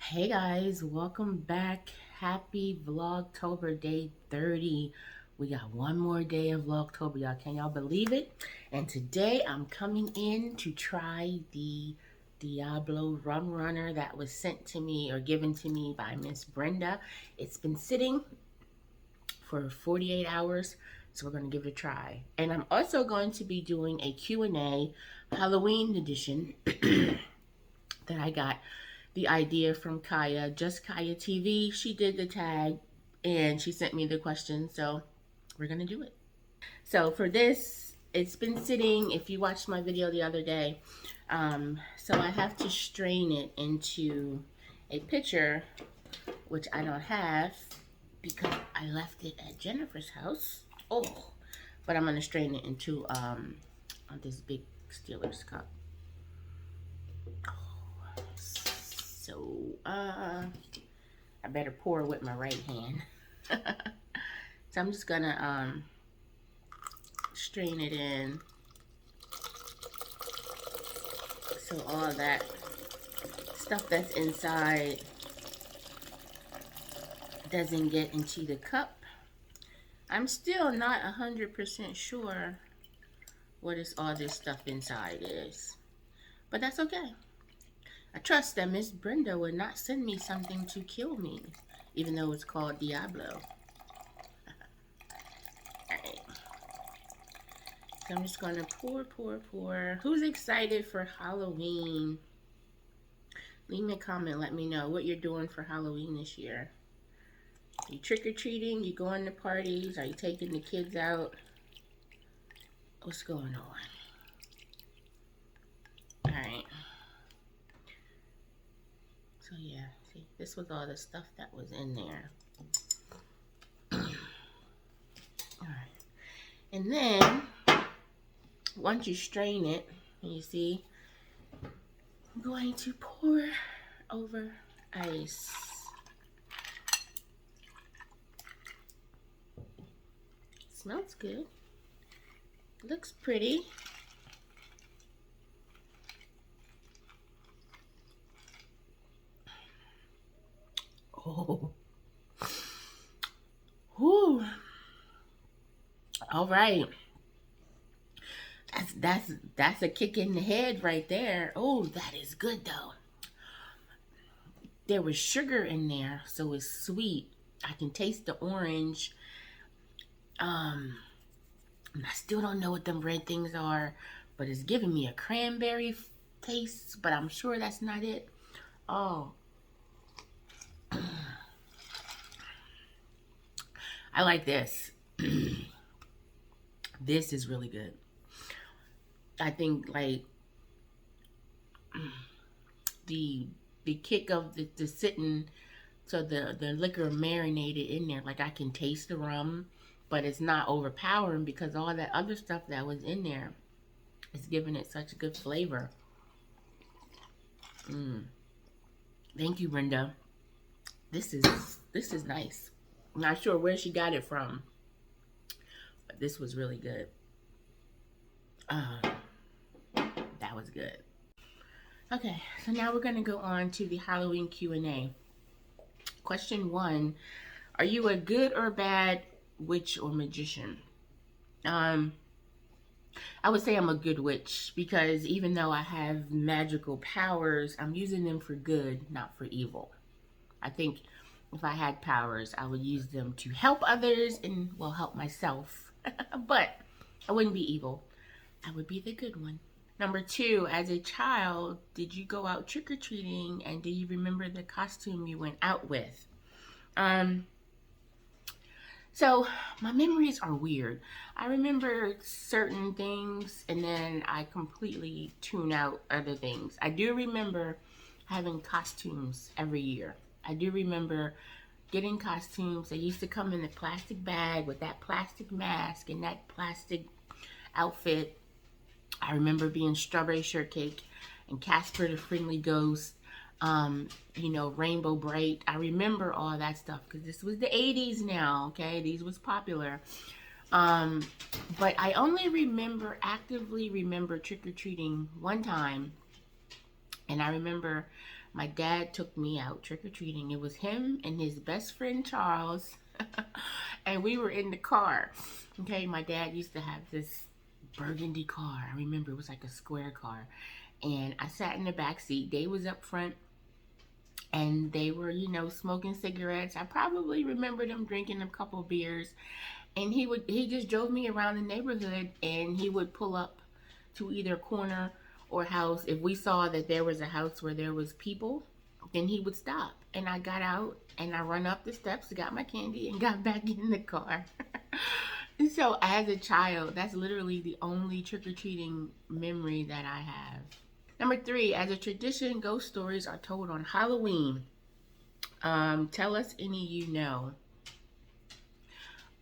Hey guys, welcome back. Happy Vlogtober day 30. We got one more day of Vlogtober, y'all. Can y'all believe it? And today I'm coming in to try the Diablo Rum Runner that was sent to me or given to me by Miss Brenda. It's been sitting for 48 hours, so we're going to give it a try. And I'm also going to be doing a Q&A Halloween edition that I got the idea from Kaya, just Kaya TV. She did the tag and she sent me the question, so we're gonna do it. So for this, it's been sitting, if you watched my video the other day, so I have to strain it into a pitcher, which I don't have because I left it at Jennifer's house. Oh, but I'm gonna strain it into this big Steelers cup. So, I better pour with my right hand. So I'm just gonna strain it in so all that stuff that's inside doesn't get into the cup. I'm still not 100% sure what all this stuff inside is, but that's okay. I trust that Miss Brenda would not send me something to kill me, even though it's called Diablo. Alright. So I'm just going to pour. Who's excited for Halloween? Leave me a comment. Let me know what you're doing for Halloween this year. Are you trick-or-treating? You going to parties? Are you taking the kids out? What's going on? Alright. So yeah, see, this was all the stuff that was in there. Alright. And then, once you strain it, you see, I'm going to pour over ice. Smells good. Looks pretty. Oh. Whew. All right. That's a kick in the head right there. Oh, that is good though. There was sugar in there, so it's sweet. I can taste the orange. I still don't know what them red things are, but it's giving me a cranberry taste, but I'm sure that's not it. Oh. I like this. This is really good. I think like the kick of the sitting, so the liquor marinated in there, like I can taste the rum, but it's not overpowering because all that other stuff that was in there is giving it such a good flavor. Thank you, Brenda. This is nice. I'm not sure where she got it from, but this was really good. That was good. Okay, so now we're going to go on to the Halloween Q&A. Question 1, are you a good or bad witch or magician? I would say I'm a good witch because even though I have magical powers, I'm using them for good, not for evil. I think if I had powers, I would use them to help others and, well, help myself. But I wouldn't be evil. I would be the good one. Number 2, as a child, did you go out trick-or-treating and do you remember the costume you went out with? So my memories are weird. I remember certain things and then I completely tune out other things. I do remember having costumes every year. I do remember getting costumes. They used to come in a plastic bag with that plastic mask and that plastic outfit. I remember being Strawberry Shortcake and Casper the Friendly Ghost, Rainbow Bright. I remember all that stuff because this was the 80s now, okay? These was popular. But I only actively remember trick-or-treating one time. And I remember my dad took me out trick-or-treating. It was him and his best friend Charles. And we were in the car. Okay, my dad used to have this burgundy car. I remember it was like a square car. And I sat in the back seat. They was up front. And they were, you know, smoking cigarettes. I probably remember them drinking a couple beers. And he just drove me around the neighborhood, and he would pull up to either corner or house. If we saw that there was a house where there was people, then he would stop. And I got out and I run up the steps, got my candy, and got back in the car. So as a child, that's literally the only trick-or-treating memory that I have. Number 3, as a tradition, ghost stories are told on Halloween. Tell us any you know.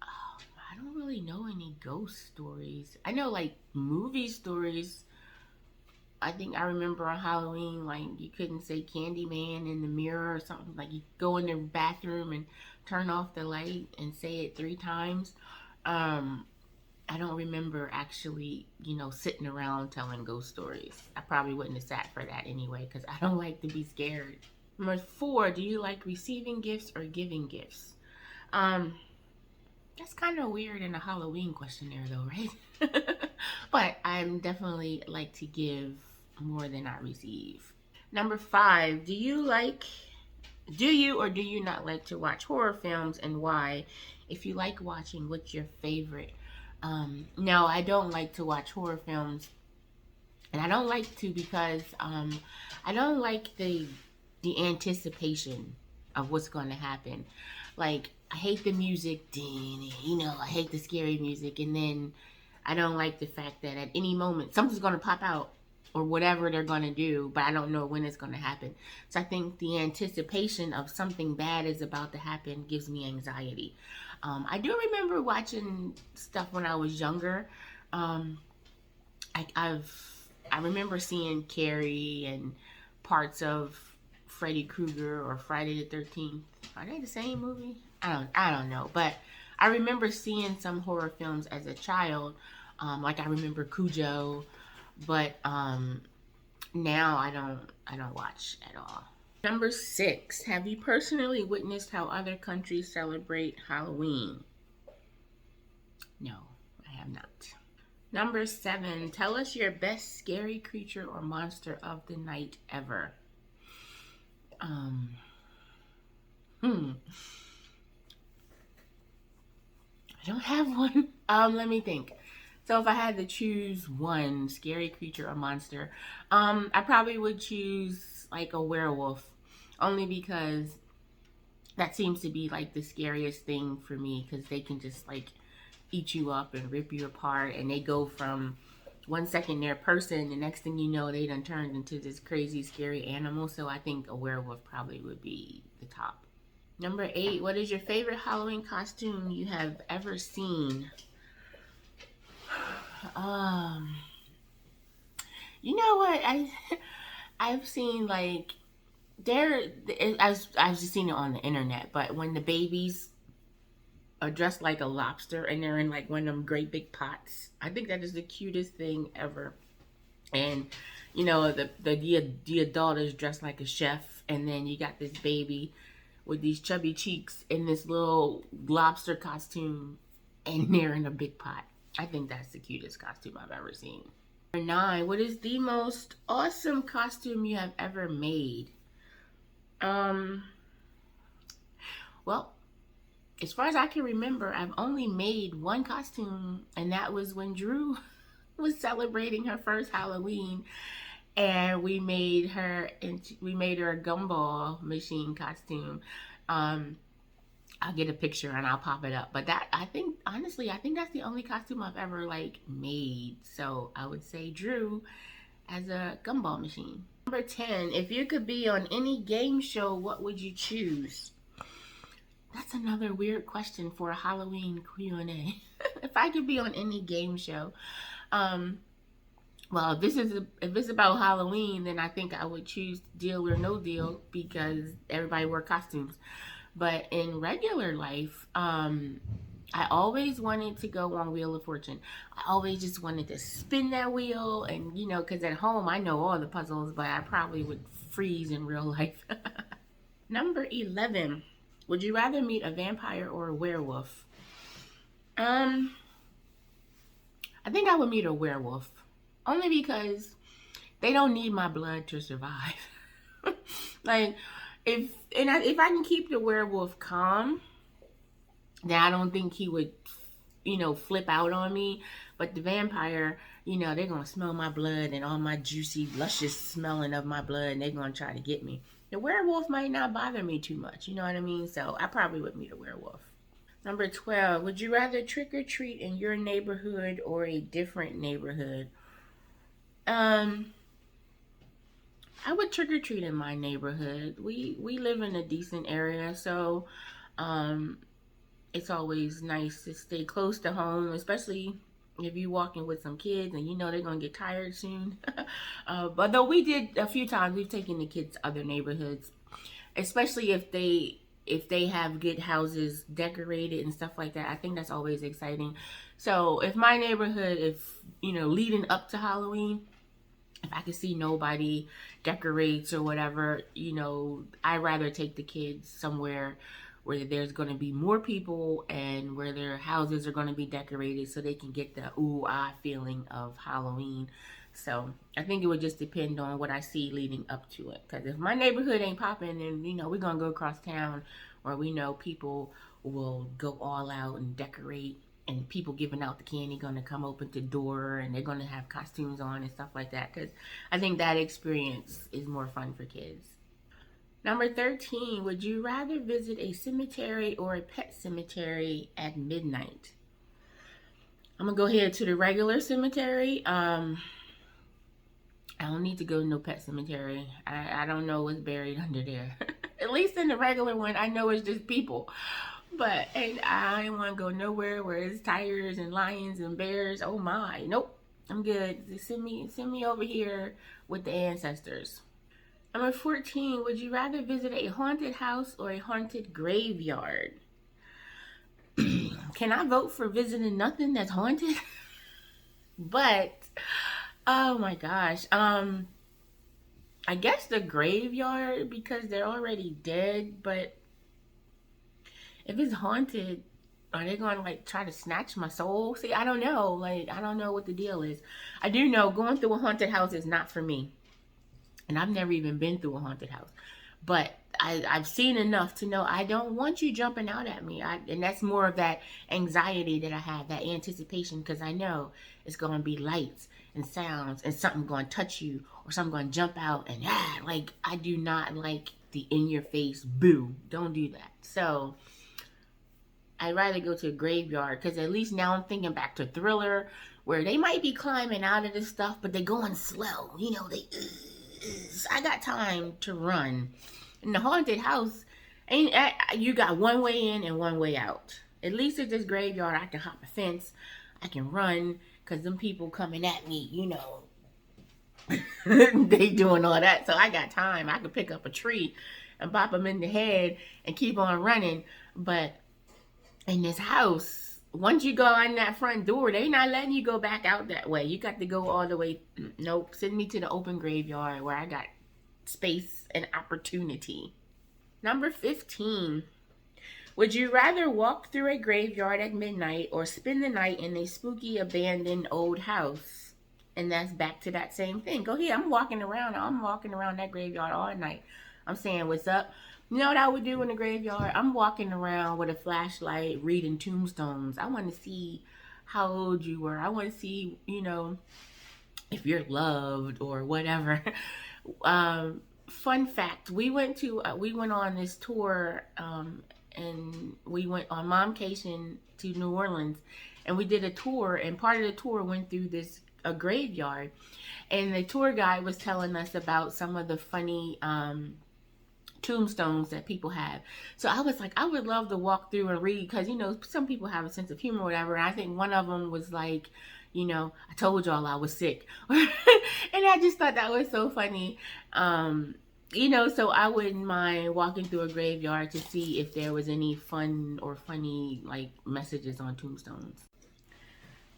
I don't really know any ghost stories. I know like movie stories. I think I remember on Halloween, like you couldn't say Candyman in the mirror or something. Like you go in the bathroom and turn off the light and say it 3 times. I don't remember actually, you know, sitting around telling ghost stories. I probably wouldn't have sat for that anyway, because I don't like to be scared. Number 4, do you like receiving gifts or giving gifts? That's kind of weird in a Halloween questionnaire though, right? But I'm definitely like to give more than I receive. Number 5, do you or do you not like to watch horror films, and why? If you like watching, what's your favorite? No, I don't like to watch horror films. And I don't like to because I don't like the anticipation of what's going to happen. Like, I hate the music, you know, I hate the scary music, and then I don't like the fact that at any moment something's going to pop out or whatever they're going to do, but I don't know when it's going to happen. So I think the anticipation of something bad is about to happen gives me anxiety. I do remember watching stuff when I was younger. I remember seeing Carrie and parts of Freddy Krueger or Friday the 13th. Are they the same movie? I don't know, but I remember seeing some horror films as a child. Like I remember Cujo, but now I don't watch at all. Number 6, have you personally witnessed how other countries celebrate Halloween? No, I have not. Number 7, tell us your best scary creature or monster of the night ever. I don't have one. Let me think. So if I had to choose one scary creature or monster, I probably would choose like a werewolf, only because that seems to be like the scariest thing for me, because they can just like eat you up and rip you apart, and they go from 1 second they're a person, the next thing you know they done turned into this crazy scary animal. So I think a werewolf probably would be the top. Number 8, what is your favorite Halloween costume you have ever seen? You know what, I've seen like I've just seen it on the internet, but when the babies are dressed like a lobster and they're in like one of them great big pots, I think that is the cutest thing ever. And you know, the adult is dressed like a chef, and then you got this baby with these chubby cheeks in this little lobster costume, and they're in a big pot. I think that's the cutest costume I've ever seen. Number 9, what is the most awesome costume you have ever made? Well, as far as I can remember, I've only made one costume, and that was when Drew was celebrating her first Halloween, and we made her a gumball machine costume. I'll get a picture and I'll pop it up. But that, honestly, I think that's the only costume I've ever like made. So I would say Drew as a gumball machine. Number 10, if you could be on any game show, what would you choose? That's another weird question for a Halloween Q&A. If I could be on any game show, well, if it's about Halloween, then I think I would choose Deal or No Deal, because everybody wear costumes. But in regular life, I always wanted to go on Wheel of Fortune. I always just wanted to spin that wheel, and you know, because at home I know all the puzzles, but I probably would freeze in real life. Number 11. Would you rather meet a vampire or a werewolf? Um, I think I would meet a werewolf. Only because they don't need my blood to survive. Like, if I can keep the werewolf calm, then I don't think he would, flip out on me. But the vampire, they're gonna smell my blood and all my juicy, luscious smelling of my blood, and they're gonna try to get me. The werewolf might not bother me too much, you know what I mean? So I probably would meet a werewolf. Number 12, would you rather trick or treat in your neighborhood or a different neighborhood? Um, I would trick or treat in my neighborhood. We live in a decent area, so um, it's always nice to stay close to home, especially if you're walking with some kids and they're gonna get tired soon. But though we did a few times, we've taken the kids to other neighborhoods, especially if they have good houses decorated and stuff like that. I think that's always exciting. So if my neighborhood, if leading up to Halloween, if I can see nobody decorates or whatever, I'd rather take the kids somewhere where there's going to be more people and where their houses are going to be decorated so they can get the ooh ah feeling of Halloween. So I think it would just depend on what I see leading up to it. Because if my neighborhood ain't popping, then we're going to go across town where we know people will go all out and decorate, and people giving out the candy going to come open the door and they're going to have costumes on and stuff like that, because I think that experience is more fun for kids. Number 13, would you rather visit a cemetery or a pet cemetery at midnight? I'm going to go ahead to the regular cemetery. I don't need to go to no pet cemetery. I don't know what's buried under there. At least in the regular one, I know it's just people. But and I don't want to go nowhere where it's tigers and lions and bears. Oh my, nope. I'm good. Just send me over here with the ancestors. Number 14, would you rather visit a haunted house or a haunted graveyard? Can I vote for visiting nothing that's haunted? But oh my gosh. I guess the graveyard, because they're already dead, but if it's haunted, are they going to like try to snatch my soul? See, I don't know. Like, I don't know what the deal is. I do know going through a haunted house is not for me. And I've never even been through a haunted house. But I've seen enough to know I don't want you jumping out at me. And that's more of that anxiety that I have, that anticipation, because I know it's going to be lights and sounds and something going to touch you or something going to jump out. And like, I do not like the in-your-face boo. Don't do that. So I'd rather go to a graveyard, because at least now I'm thinking back to Thriller, where they might be climbing out of this stuff, but they're going slow. I got time to run. In the haunted house, you got one way in and one way out. At least at this graveyard, I can hop a fence, I can run, because them people coming at me, they doing all that. So I got time. I can pick up a tree and bop them in the head and keep on running. But in this house, once you go in that front door, they not letting you go back out that way. You got to go all the way. Nope. Send me to the open graveyard where I got space and opportunity. Number 15. Would you rather walk through a graveyard at midnight or spend the night in a spooky abandoned old house? And that's back to that same thing. Go ahead. I'm walking around that graveyard all night. I'm saying, what's up? You know what I would do in the graveyard? I'm walking around with a flashlight reading tombstones. I want to see how old you were. I want to see, if you're loved or whatever. Fun fact, we went on this tour, and we went on momcation to New Orleans, and we did a tour, and part of the tour went through a graveyard, and the tour guide was telling us about some of the funny tombstones that people have. So I was like, I would love to walk through and read, because some people have a sense of humor or whatever, and I think one of them was like, I told y'all I was sick. And I just thought that was so funny. So I wouldn't mind walking through a graveyard to see if there was any fun or funny like messages on tombstones.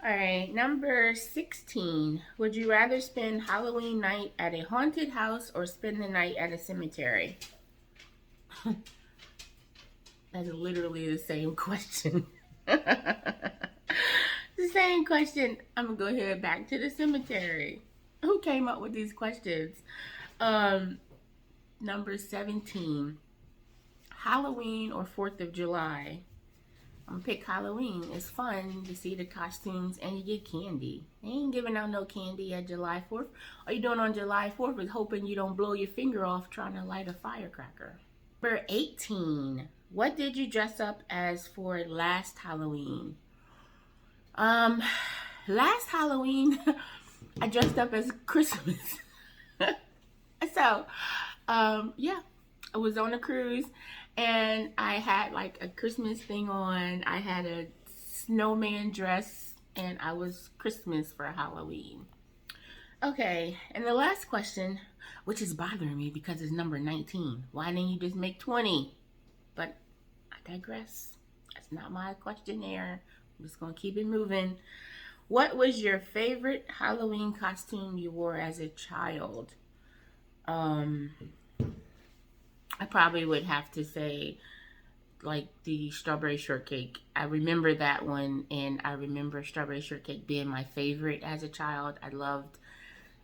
All right, number 16. Would you rather spend Halloween night at a haunted house or spend the night at a cemetery? That's literally the same question. The same question. I'm gonna go ahead back to the cemetery. Who came up with these questions? Um, Number 17. Halloween or 4th of July? I'm gonna pick Halloween. It's fun to see the costumes and you get candy. They ain't giving out no candy at July 4th. All you doing on July 4th is hoping you don't blow your finger off trying to light a firecracker. Number 18. What did you dress up as for last Halloween? Last Halloween, I dressed up as Christmas. So, yeah, I was on a cruise and I had like a Christmas thing on. I had a snowman dress and I was Christmas for Halloween. Okay, and the last question, which is bothering me because it's number 19. Why didn't you just make 20? But I digress. That's not my questionnaire. I'm just gonna keep it moving. What was your favorite Halloween costume you wore as a child? I probably would have to say like the strawberry shortcake. I remember that one, and I remember strawberry shortcake being my favorite as a child. I loved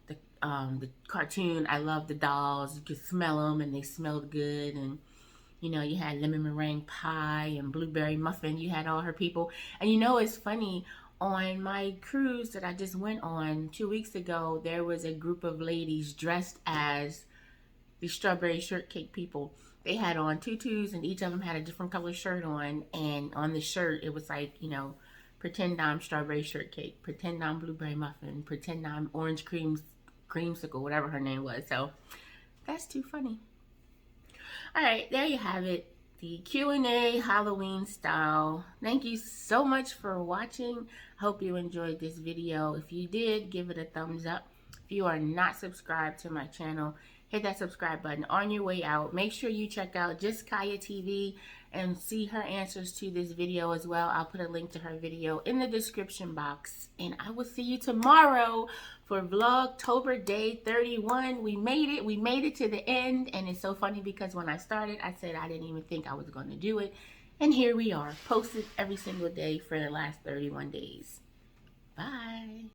the cartoon. I loved the dolls. You could smell them, and they smelled good. And you know, you had lemon meringue pie and blueberry muffin. You had all her people. And you know, it's funny. On my cruise that I just went on 2 weeks ago, there was a group of ladies dressed as the strawberry shortcake people. They had on tutus and each of them had a different color shirt on, and on the shirt it was like, you know, pretend I'm strawberry shortcake, pretend I'm blueberry muffin, pretend I'm orange creamsicle, whatever her name was. So that's too funny. All right, there you have it, the Q&A Halloween style. Thank you so much for watching. Hope you enjoyed this video. If you did, give it a thumbs up. If you are not subscribed to my channel, hit that subscribe button on your way out. Make sure you check out Just Kaya TV and see her answers to this video as well. I'll put a link to her video in the description box. And I will see you tomorrow for Vlogtober Day 31. We made it. We made it to the end. And it's so funny because when I started, I said I didn't even think I was going to do it. And here we are, posted every single day for the last 31 days. Bye.